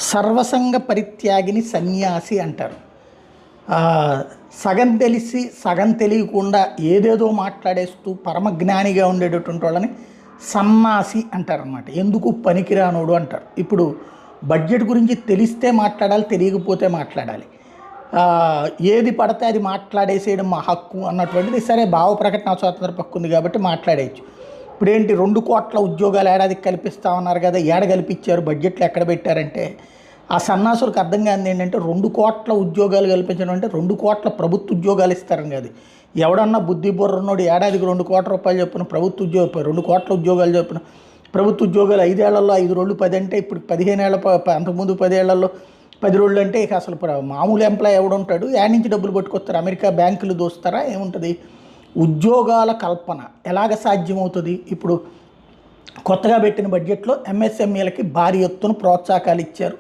సర్వసంగ పరిత్యాగిని సన్యాసి అంటారు. సగం తెలిసి సగం తెలియకుండా ఏదేదో మాట్లాడేస్తూ పరమజ్ఞానిగా ఉండేటటువంటి వాళ్ళని సన్నాసి అంటారనమాట. ఎందుకు పనికిరానోడు అంటారు. ఇప్పుడు బడ్జెట్ గురించి తెలిస్తే మాట్లాడాలి, తెలియకపోతే మాట్లాడాలి. ఏది పడితే అది మాట్లాడేసేయడం మా హక్కు అన్నటువంటిది. సరే, భావ ప్రకటన స్వాతంత్ర హక్కు ఉంది కాబట్టి మాట్లాడేయచ్చు. ఇప్పుడేంటి 2 కోట్ల ఉద్యోగాలు ఏడాదికి కల్పిస్తామన్నారు కదా, ఏడ కల్పించారు? బడ్జెట్లో ఎక్కడ పెట్టారంటే ఆ సన్నాసులకు అర్థం కాదు ఏంటంటే 2 కోట్ల ఉద్యోగాలు కల్పించడం అంటే 2 కోట్ల ప్రభుత్వ ఉద్యోగాలు ఇస్తారని కాదు. ఎవడన్నా బుద్ధి బుర్ర ఉన్నోడు ఏడాదికి 2 కోట్ల రూపాయలు చొప్పున ప్రభుత్వ ఉద్యోగం 2 కోట్ల ఉద్యోగాలు చొప్పున ప్రభుత్వ ఉద్యోగాలు 5 ఏళ్లలో 5 రోజులు 10 అంటే ఇప్పుడు 15 ఏళ్ళ అంతకుముందు 10 ఏళ్లలో 10 రోజులు అంటే ఇక అసలు మామూలు ఎంప్లాయ్ ఎవడుంటాడు? యాడ్ నుంచి డబ్బులు పట్టుకొస్తారు? అమెరికా బ్యాంకులు దోస్తారా? ఏముంటుంది? ఉద్యోగాల కల్పన ఎలాగ సాధ్యమవుతుంది? ఇప్పుడు కొత్తగా పెట్టిన బడ్జెట్లో ఎంఎస్ఎంఈలకి భారీ ఎత్తున ప్రోత్సాహకాలు ఇచ్చారు.